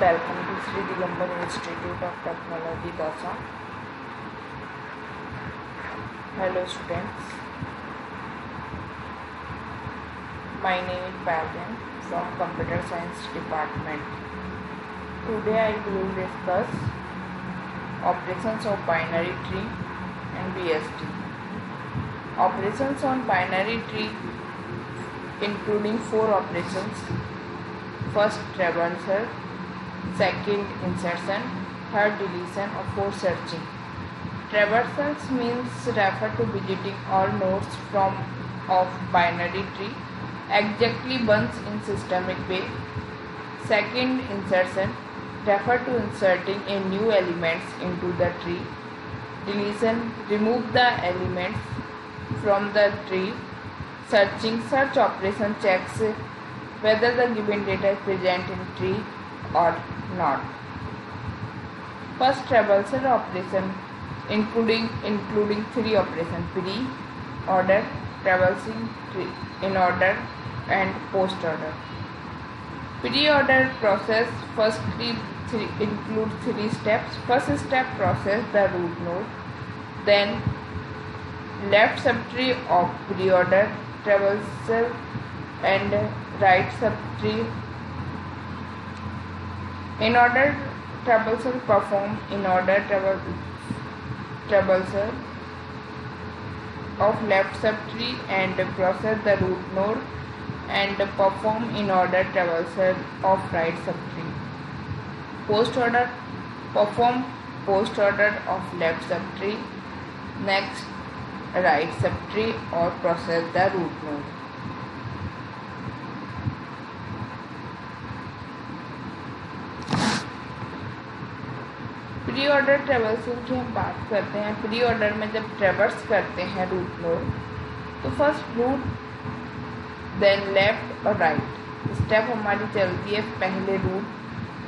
Welcome to Sri Digambar Institute of Technology, Dausa. Hello students, my name is Payal from Computer Science Department. Today I will discuss operations of binary tree and BST. Operations on binary tree including 4 operations. First, traversal, second, insertion, third, deletion, or fourth, searching. Traversals means refer to visiting all nodes of binary tree exactly once in systemic way. Second, insertion, refer to inserting a new elements into the tree. Deletion, remove the elements from the tree. Searching, search operation checks whether the given data is present in tree or not. First, traversal operation including 3 operations: pre-order, traversing tree, in-order, and post-order. Pre-order process includes 3 steps. First step, process the root node, then left subtree of pre-order traversal and right subtree. In order traversal perform in order traversal of left subtree and process the root node and perform in order traversal of right subtree. Post order perform post order of left subtree, next right subtree or process the root node. Pre order traversing की हम बात करते हैं। Pre order में जब ट्रेवर्स करते हैं root node तो फर्स्ट रूट देन लेफ्ट और राइट स्टेप हमारी चलती है। पहले रूट,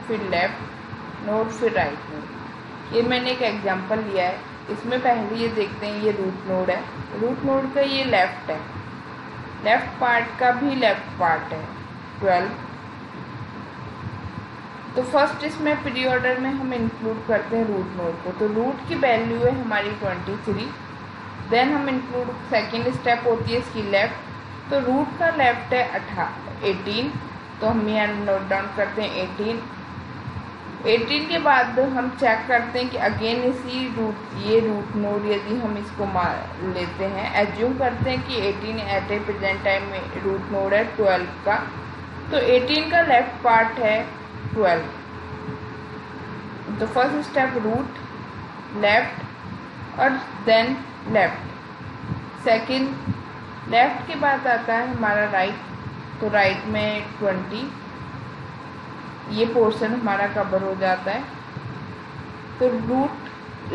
फिर लेफ्ट नोड, फिर राइट नोड। ये मैंने एक एग्जांपल लिया है। इसमें पहले ये देखते हैं, ये रूट नोड है। रूट नोड का ये लेफ्ट है, लेफ्ट पार्ट का भी लेफ्ट पार्ट है 12। तो फर्स्ट इसमें प्री ऑर्डर में हम इंक्लूड करते हैं रूट नोड को। तो रूट की वैल्यू है हमारी 23। देन हम इंक्लूड, सेकेंड स्टेप होती है इसकी लेफ्ट। तो रूट का लेफ्ट है 18, तो हम यहाँ नोट डाउन करते हैं 18 के बाद हम चेक करते हैं कि अगेन इसी ये रूट नोड यदि हम इसको लेते हैं, एज्यूम करते हैं कि 18 एट ए प्रेजेंट टाइम में रूट नोड है 12 का, तो 18 का लेफ्ट पार्ट है 12। तो फर्स्ट स्टेप रूट, लेफ्ट और देन लेफ्ट। सेकंड लेफ्ट के बाद आता है हमारा राइट। तो राइट में 20, ये पोर्शन हमारा कवर हो जाता है। तो रूट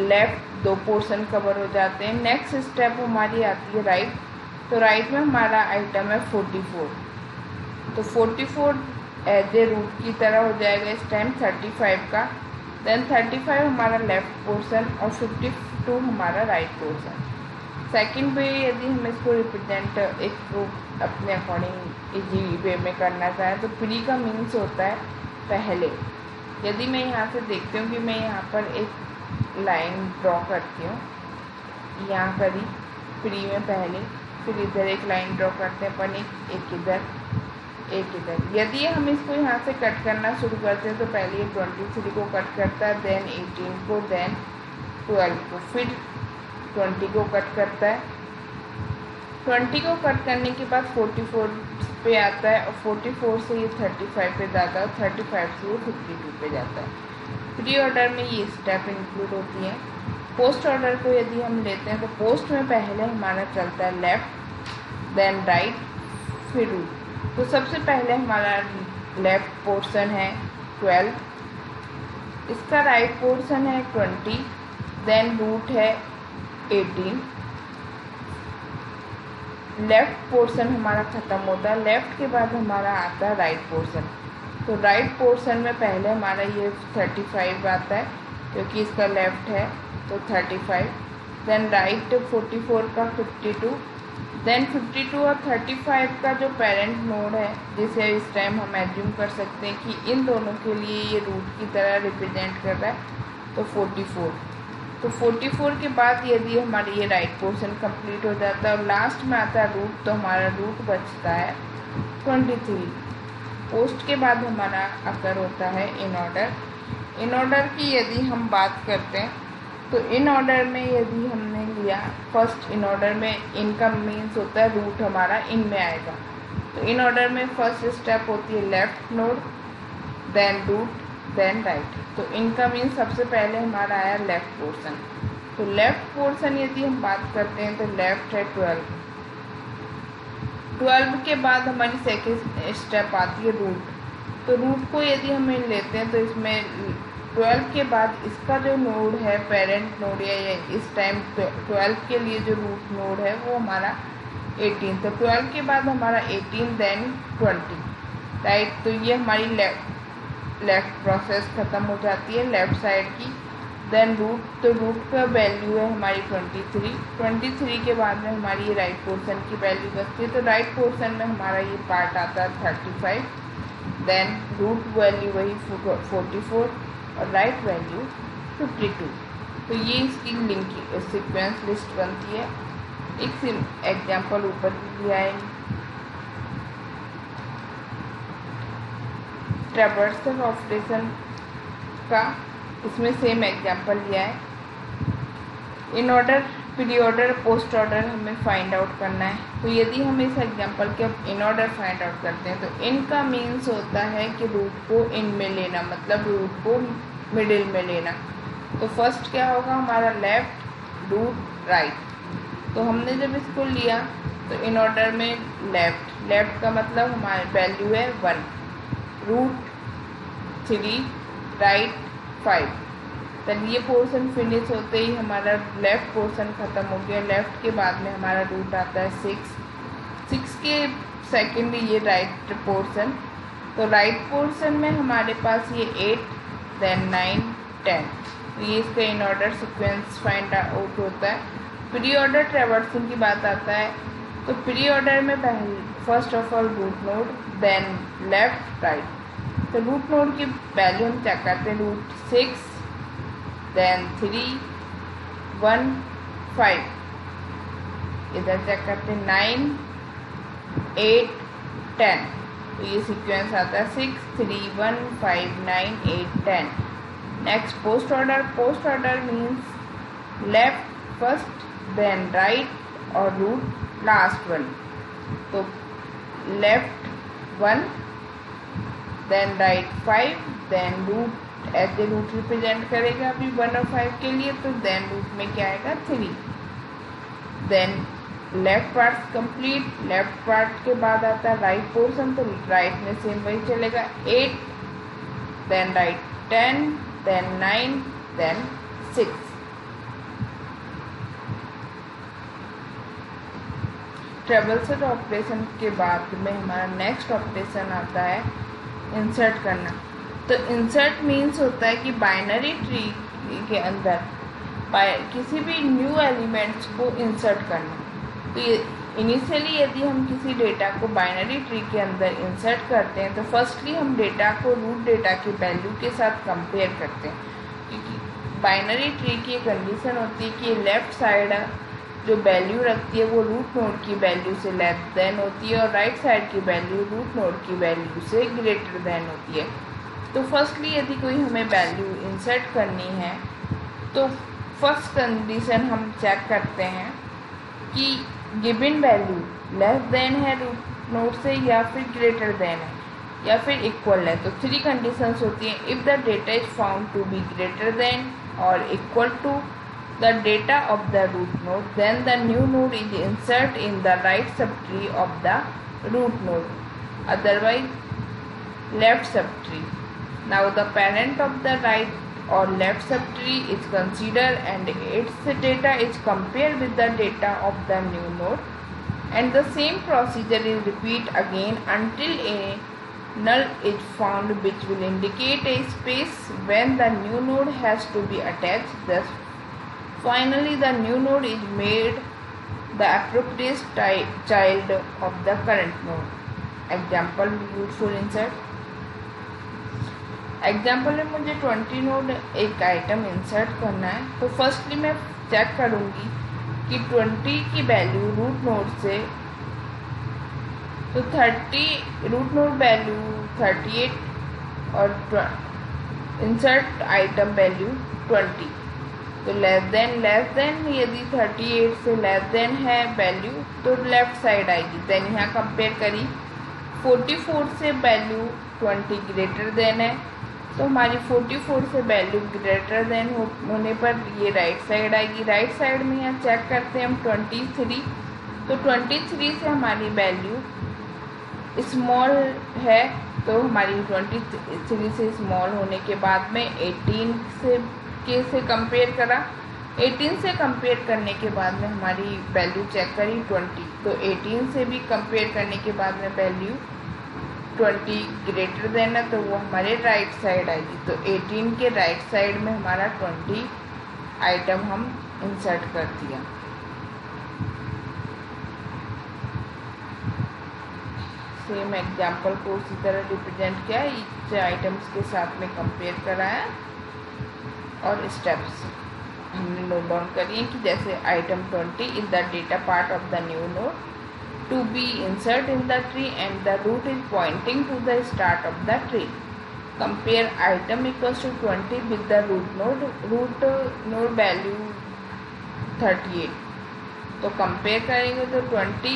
लेफ्ट 2 पोर्शन कवर हो जाते हैं। नेक्स्ट स्टेप हमारी आती है राइट। तो राइट में हमारा आइटम है 44। तो 44 एज ए रूट की तरह हो जाएगा इस टाइम 35 का। देन 35 हमारा लेफ्ट पोर्शन और 52 हमारा राइट पोर्शन। सेकंड पे यदि हम इसको रिप्रेजेंट अपने अकॉर्डिंग इजी वे में करना चाहें तो प्री का मीन्स होता है पहले। यदि मैं यहाँ से देखती हूँ कि मैं यहाँ पर एक लाइन ड्रॉ करती हूँ, यहाँ करी प्री में पहले, फिर इधर एक लाइन ड्रॉ करते हैं अपन, एक इधर एक इधर। यदि हम इसको यहाँ से कट करना शुरू करते हैं तो पहले ये 23 को कट करता है, देन 18 को, देन 12 को, फिर 20 को कट करता है। 20 को कट करने के बाद 44 पे आता है और 44 से ये 35 पे जाता है, 35 से ये 52 पे जाता है। प्री ऑर्डर में ये स्टेप इंक्लूड होती हैं। पोस्ट ऑर्डर को यदि हम लेते हैं तो पोस्ट में पहले हमारा चलता है लेफ्ट, देन राइट, फिर रूट। तो सबसे पहले हमारा लेफ्ट पोर्शन है 12, इसका राइट पोर्शन है 20, देन रूट है 18। लेफ्ट पोर्शन हमारा ख़त्म होता है। लेफ्ट के बाद हमारा आता है राइट पोर्शन। तो राइट पोर्शन में पहले हमारा ये 35 आता है क्योंकि इसका लेफ्ट है, तो 35, देन राइट 44 का 52, देन 52 और 35 का जो पेरेंट नोड है, जिसे इस टाइम हम एज्यूम कर सकते हैं कि इन दोनों के लिए ये रूट की तरह रिप्रेजेंट कर रहा है, तो 44। तो 44 के बाद यदि हमारी ये राइट पोर्शन कंप्लीट हो जाता है और लास्ट में आता है रूट, तो हमारा रूट बचता है 23। पोस्ट के बाद हमारा अकर होता है इन ऑर्डर। इन ऑर्डर की यदि हम बात करते हैं तो इन ऑर्डर में यदि हमने लिया फर्स्ट इन ऑर्डर में, इनका मीन्स होता है रूट हमारा इन में आएगा। तो इन ऑर्डर में फर्स्ट स्टेप होती है left node, then root, then right. तो इनका मीन्स सबसे पहले हमारा आया लेफ्ट पोर्शन। तो लेफ्ट पोर्शन यदि हम बात करते हैं तो लेफ्ट है 12। 12 के बाद हमारी सेकेंड स्टेप आती है रूट। तो रूट को यदि हम लेते हैं तो इसमें 12 के बाद इसका जो नोड है पेरेंट नोड या इस टाइम 12 के लिए जो रूट नोड है वो हमारा 18। तो 12 के बाद हमारा 18 देन 20, राइट। तो ये हमारी लेफ्ट प्रोसेस ख़त्म हो जाती है लेफ़्ट साइड की। देन रूट, तो रूट का वैल्यू है हमारी 23 के बाद में हमारी ये राइट पोर्शन की वैल्यू बचती है। तो राइट पोर्शन में हमारा ये पार्ट आता है 35, देन रूट वैल्यू वही 44 और राइट वैल्यू 52। तो ये इसकी लिंक सीक्वेंस लिस्ट बनती है। एक एग्जाम्पल ऊपर भी दिया है, ट्रैवर्सल ऑपरेशन का, इसमें सेम एग्जाम्पल लिया है। In order, pre order, post order हमें फाइंड आउट करना है। तो यदि हम इस एग्जाम्पल के इन ऑर्डर फाइंड आउट करते हैं तो इन का मीन्स होता है कि रूट को इन में लेना, मतलब रूट को मिडिल में लेना। तो फर्स्ट क्या होगा हमारा लेफ्ट, रूट, राइट। तो हमने जब इसको लिया तो इन ऑर्डर में लेफ्ट का मतलब हमारी वैल्यू है 1, रूट 3, राइट 5। तब ये पोर्शन फिनिश होते ही हमारा लेफ़्ट पोर्शन ख़त्म हो गया। लेफ़्ट के बाद में हमारा रूट आता है 6 के सेकेंड ये राइट पोर्शन। तो राइट पोर्शन में हमारे पास ये 8, देन 9, 10। तो ये इसका in order sequence find out होता है। प्री ऑर्डर ट्रैवर्सिंग की बात आता है तो प्री ऑर्डर में first of all root node, then left, right. तो रूट नोड की वैल्यू हम चेक करते हैं, रूट 6, देन 3, 1, 5। इधर चेक करते हैं 9, 8, 10। तो ये सीक्वेंस आता है 6, 3, 1, 5, 9, 8, 10। Next postorder means left first, then right और रूट लास्ट वन। तो left 1, then right 5, then root ऐसे रूट रिप्रेजेंट करेगा अभी 1 और 5 के लिए। तो देन रूट में क्या आएगा 3। Then left part complete, left part के बाद आता है राइट पोर्शन। तो राइट में सेम वही चलेगा 8, then right 10, then 9, then 6। Traversal operation के बाद में हमारा नेक्स्ट ऑपरेशन आता है इंसर्ट करना। तो इंसर्ट मीन्स होता है कि बाइनरी ट्री के अंदर किसी भी न्यू एलिमेंट्स को इंसर्ट करना। तो इनिशियली यदि हम किसी डेटा को बाइनरी ट्री के अंदर इंसर्ट करते हैं तो फर्स्टली हम डेटा को रूट डेटा की वैल्यू के साथ कंपेयर करते हैं, क्योंकि बाइनरी ट्री की कंडीशन होती है कि लेफ़्ट साइड जो वैल्यू रखती है वो रूट नोड की वैल्यू से लेस देन होती है और राइट साइड की वैल्यू रूट नोड की वैल्यू से ग्रेटर देन होती है। तो फर्स्टली यदि कोई हमें वैल्यू इंसर्ट करनी है तो फर्स्ट कंडीशन हम चेक करते हैं कि गिवन वैल्यू लेस देन है रूट नोड से या फिर ग्रेटर देन है या फिर इक्वल है। तो 3 कंडीशंस होती हैं। If the data is found to be greater than और equal to the data of the root node, then the new node is insert in the right subtree of the root node, otherwise left subtree. Now the parent of the right or left subtree is considered and its data is compared with the data of the new node, and the same procedure is repeat again until a null is found which will indicate a space when the new node has to be attached. Thus finally the new node is made the appropriate child of the current node. Example useful insert. Example में मुझे 20 node एक item insert करना है, तो firstly मैं check करूँगी कि 20 की वैल्यू रूट नोड से, तो 30 रूट नोड वैल्यू 38 और इंसर्ट आइटम वैल्यू 20, तो लेस देन यदि 38 से लेस देन है वैल्यू तो लेफ्ट साइड आएगी। देन यहाँ कंपेयर करी 44 से वैल्यू 20 ग्रेटर देन है, तो हमारी 44 से वैल्यू ग्रेटर देन होने पर ये राइट साइड आएगी। राइट साइड में यहाँ चेक करते हैं हम 23, तो 23 से हमारी वैल्यू स्मॉल है, तो हमारी 23 से स्मॉल होने के बाद में 18 से कंपेयर करा। 18 से कंपेयर करने के बाद में हमारी वैल्यू चेक करी 20, तो 18 से भी कंपेयर करने के बाद में वैल्यू 20 ग्रेटर देन है, तो वो हमारे राइट साइड आएगी। तो 18 के राइट साइड में हमारा 20 आइटम हम इंसर्ट कर दिया। सेम एग्जाम्पल को उसी तरह रिप्रेजेंट किया, ईच आइटम्स के साथ में कंपेयर कराया और स्टेप्स हमने नोट डाउन करिए कि जैसे item 20 is the data part of the new node to be insert in the tree and the root is pointing to the start of the tree. Compare item equals to 20 with the root node value 38. तो compare करेंगे तो 20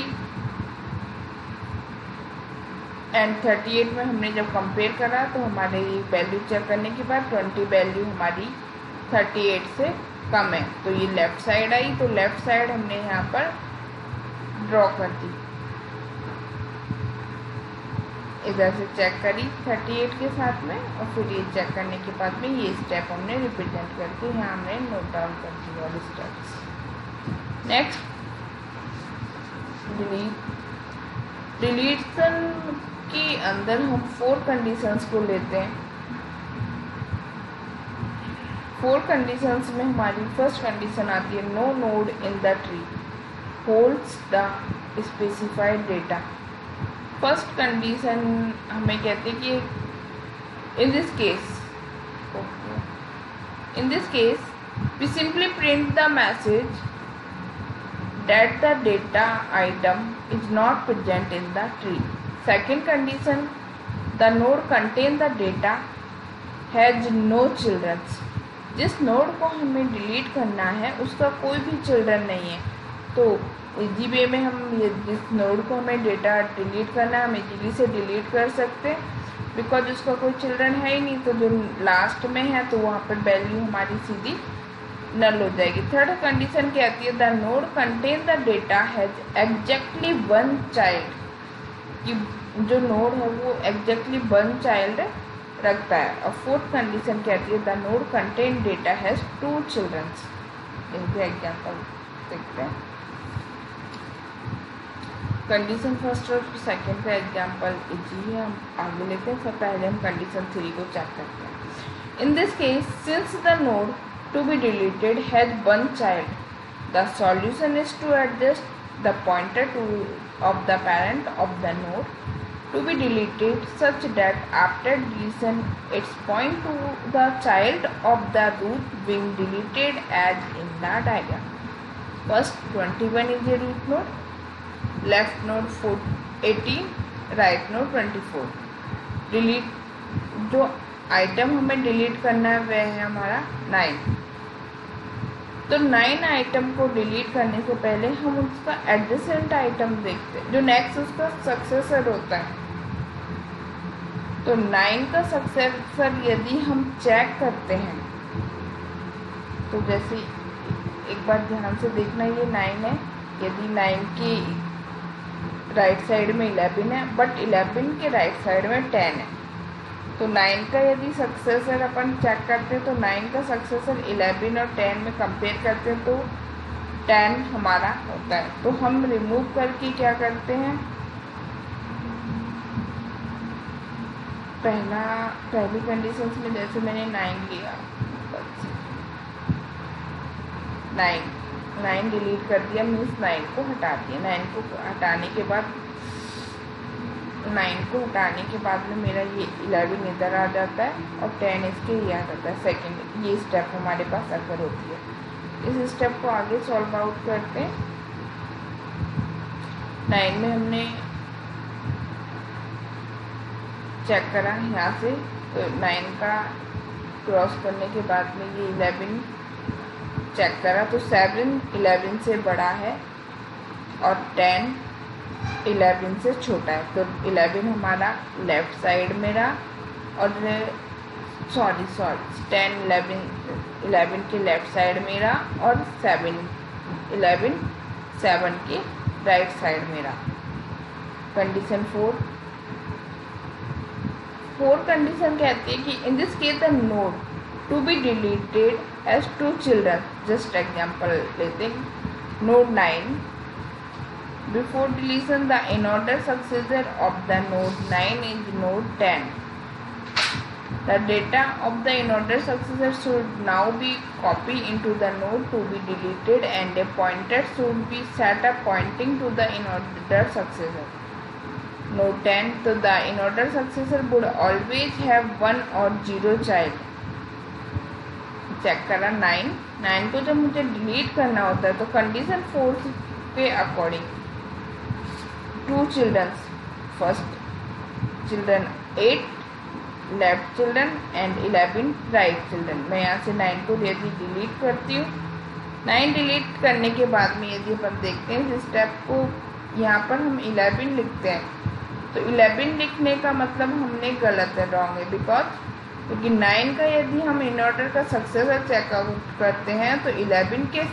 and 38 में हमने जब compare करा तो हमारे value check करने के बाद 20 वैल्यू हमारी 38 से कम है, तो ये लेफ्ट साइड आई। तो लेफ्ट साइड हमने यहाँ पर ड्रॉ कर दी, इधर से चेक करी 38 के साथ में, और फिर ये चेक करने के बाद में ये स्टेप हमने रिप्रेजेंट करके यहाँ हमने नोट डाउन कर दिया और स्टेप्स। नेक्स्ट डिलीशन के अंदर हम 4 कंडीशंस को लेते हैं। 4 कंडीशंस में हमारी फर्स्ट कंडीशन आती है no node in the tree holds the specified data. First condition हमें कहते हैं कि in this case we simply print the message that the data item is not present in the tree. Second condition the node contain the data has no childrens. जिस node को हमें delete करना है उसका कोई भी चिल्ड्रन नहीं है, तो इजी वे में हम ये जिस नोड को हमें डेटा डिलीट करना है हम इजीली से डिलीट कर सकते हैं, बिकॉज उसका कोई चिल्ड्रन है ही नहीं। तो जो लास्ट में है तो वहाँ पर वैल्यू हमारी सीधी नल हो जाएगी। थर्ड कंडीशन कहती है the node contain the data has exactly 1 child, कि जो नोड है वो एग्जैक्टली 1 चाइल्ड रखता है। और फोर्थ कंडीशन कहती है the node contain data has 2 childrens. इनके एग्जाम्पल देखते हैं। कंडीशन फर्स्ट और सेकेंड का एग्जाम्पल इजी है, हम आगे लेते हैं। सब पहले हम कंडीशन 3 को चेक करते हैं। In this case since the node to be deleted has 1 child, the solution is to adjust the pointer to of the parent of the node to be deleted such that after deletion its point to the child of the root being deleted as in the diagram. First 21 is a root node, left node 18, right node 24. Delete जो item हमें delete करना है वह है हमारा 9। तो 9 item को delete करने से पहले हम उसका एडजेसेंट आइटम देखते हैं, जो नेक्स्ट उसका सक्सेसर होता है। तो 9 का सक्सेसर यदि हम चेक करते हैं तो जैसे एक बार ध्यान से देखना, ये 9 है। यदि 9 की राइट साइड में 11 है, बट 11 के राइट साइड में 10 है, तो 9 का यदि सक्सेसर अपन चेक करते हैं तो 9 का सक्सेसर 11 और 10 में कंपेयर करते हैं तो 10 हमारा होता है। तो हम रिमूव करके क्या करते हैं, पहली कंडीशंस में जैसे मैंने 9 लिया, 9 9 डिलीट कर दिया मीन्स 9 को हटा दिया। 9 को हटाने के बाद में मेरा ये 11 इधर आ जाता है और 10 इसके ये आ जाता है। सेकेंड ये स्टेप हमारे पास अगर होती है। इस स्टेप को आगे सॉल्व आउट करते हैं। 9 में हमने चेक करा यहाँ से, तो 9 का क्रॉस करने के बाद में ये 11 चेक करा, तो 7 11 से बड़ा है और 10 11 से छोटा है। तो 11 हमारा लेफ्ट साइड में रहा और 10 11 के लेफ्ट साइड में रहा और 11 7 के राइट साइड में रहा। कंडीशन 4 कंडीशन कहती है कि in this case the node to be deleted as 2 children. Just example लेते हैं। Node 9 before deletion the inorder successor of the node 9 is node 10। The data of the inorder successor should now be copied into the node to be deleted and a pointer should be set up pointing to the inorder successor. Node 10, so the inorder successor would always have 1 or 0 child. Check करा 9 को जब मुझे delete करना होता है तो condition 4 के according 2 childrens, first children 8 left children and 11 right children. मैं यहाँ से 9 को यदि डिलीट करती हूँ, 9 डिलीट करने के बाद में यदि अपन देखते हैं इस स्टेप को, यहाँ पर हम 11 लिखते हैं तो 11 लिखने का मतलब हमने गलत है, रॉन्ग है, बिकॉज क्योंकि 9 का यदि हम इन ऑर्डर का सक्सेसर चेकआउट करते हैं तो 11 के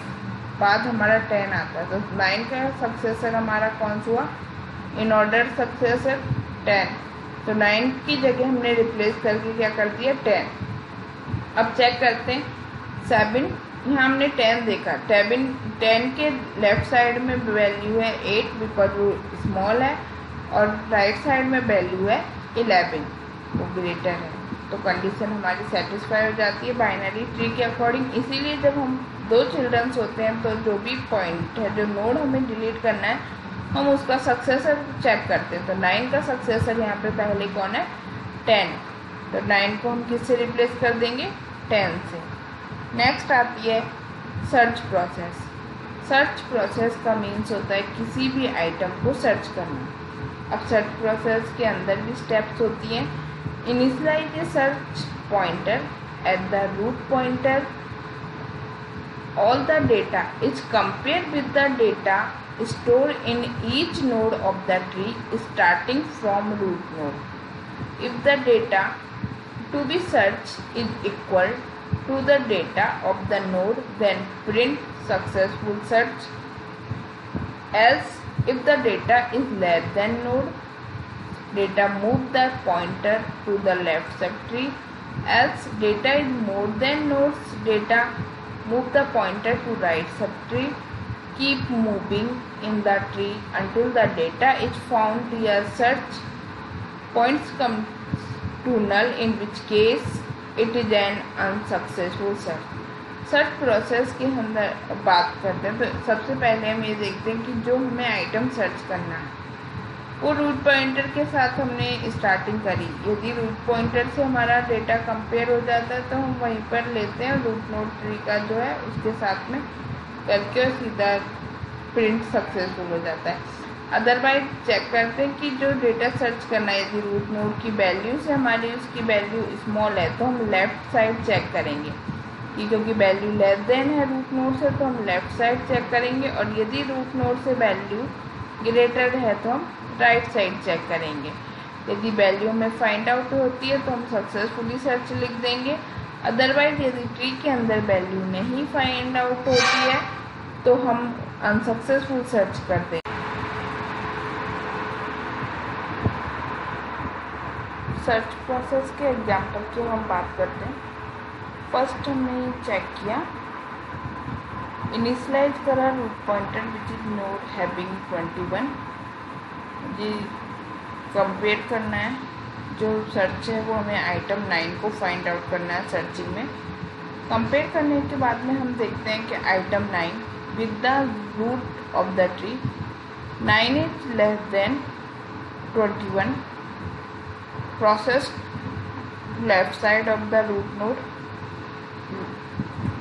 बाद हमारा 10 आता है। तो 9 का सक्सेसर हमारा कौन सा हुआ, इन ऑर्डर सक्सेसर 10। तो 9 की जगह हमने रिप्लेस करके क्या कर दिया 10। अब चेक करते हैं 7, यहाँ हमने 10 देखा, 10 के लेफ्ट साइड में वैल्यू है 8 बिकॉज वो स्मॉल है और राइट साइड में वैल्यू है 11 वो ग्रेटर है। तो कंडीशन हमारी सेटिस्फाई हो जाती है बाइनरी ट्री के अकॉर्डिंग। इसीलिए जब हम 2 चिल्ड्रंस होते हैं तो जो भी पॉइंट है, जो नोड हमें डिलीट करना है, हम उसका सक्सेसर चेक करते हैं। तो 9 का सक्सेसर यहाँ पे पहले कौन है 10, तो 9 को हम किससे रिप्लेस कर देंगे 10 से। नेक्स्ट आती है सर्च प्रोसेस। सर्च प्रोसेस का मीन्स होता है किसी भी आइटम को सर्च करना। अब सर्च प्रोसेस के अंदर भी स्टेप्स होती हैं। Initialize a search pointer at the root pointer, all the data is compared with the data stored in each node of the tree starting from root node. If the data to be searched is equal to the data of the node, then print successful search. Else, if the data is less than node, data move the pointer to the left subtree. Else, data is more than nodes, data move the pointer to right subtree. Keep moving in the tree until the data is found your search points come to null, in which case it is an unsuccessful search. Search process की हम बात करते हैं तो सबसे पहले हम ये देखते हैं कि जो हमें आइटम सर्च करना है वो रूट पॉइंटर के साथ हमने स्टार्टिंग करी। यदि रूट पॉइंटर से हमारा डेटा कंपेयर हो जाता है तो हम वहीं पर लेते हैं रूट नोड ट्री का जो है उसके साथ में करके और सीधा प्रिंट सक्सेसफुल हो जाता है। अदरवाइज चेक करते हैं कि जो डेटा सर्च करना है, यदि रूट नोड की वैल्यू से हमारी उसकी वैल्यू स्मॉल है तो हम लेफ़्ट साइड चेक करेंगे कि क्योंकि वैल्यू लेस देन है रूट नोड से तो हम लेफ़्ट साइड चेक करेंगे, और यदि रूट नोड से वैल्यू ग्रेटर है तो हम राइट साइड चेक करेंगे। यदि वैल्यू में फाइंड आउट होती है तो हम सक्सेसफुली सर्च लिख देंगे। अदरवाइज यदि ट्री के अंदर वैल्यू नहीं फाइंड आउट होती है तो हम अनसक्सेसफुल सर्च कर देंगे। सर्च प्रोसेस के एग्जाम्पल की हम बात करते हैं। फर्स्ट हमने चेक किया, इनिशियलाइज करा root pointer which is node having 21। जी कंपेयर करना है, जो सर्च है वो हमें आइटम 9 को फाइंड आउट करना है सर्चिंग में। कंपेयर करने के बाद में हम देखते हैं कि item 9 with the root of the tree. 9 is less than 21. Process left side of the root node.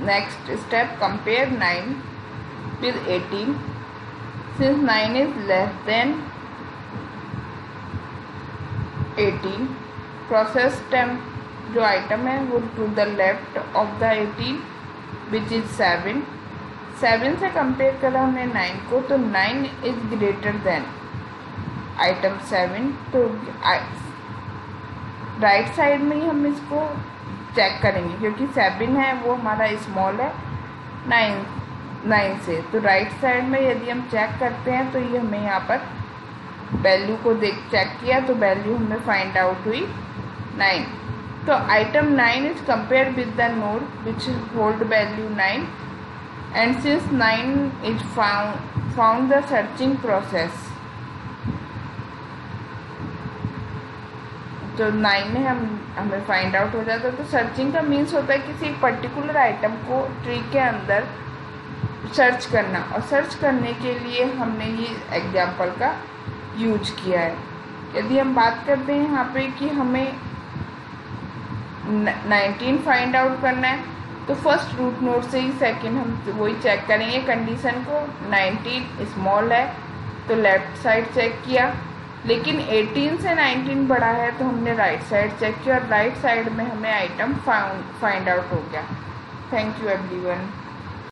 Next step, compare 9 with 18. Since 9 is less than 18, process temp जो आइटम है वो to the left of the 18 which is 7. 7 से compare करा हमने 9 को, तो 9 is greater than item 7. तो right side में ही हम इसको चेक करेंगे क्योंकि 7 है वो हमारा स्मॉल है 9 से. तो राइट साइड में यदि हम चेक करते हैं तो ये हमें यहाँ पर वैल्यू को चेक किया तो वैल्यू हमें फाइंड आउट हुई 9. तो item 9 is compare with the node which hold value 9 and since 9 is found the searching process. तो 9 में हमें फाइंड आउट हो जाता है. तो सर्चिंग का मीन्स होता है किसी पर्टिकुलर आइटम को ट्री के अंदर सर्च करना, और सर्च करने के लिए हमने ये एग्जाम्पल का यूज किया है. यदि हम बात करते हैं यहाँ पे कि हमें 19 फाइंड आउट करना है, तो फर्स्ट रूट नोड से ही सेकंड हम वही चेक करेंगे कंडीशन को. 19 स्मॉल है तो लेफ्ट साइड चेक किया, लेकिन 18 से 19 बड़ा है तो हमने राइट साइड चेक किया और राइट साइड में हमें आइटम फाइंड आउट हो गया. Thank you everyone.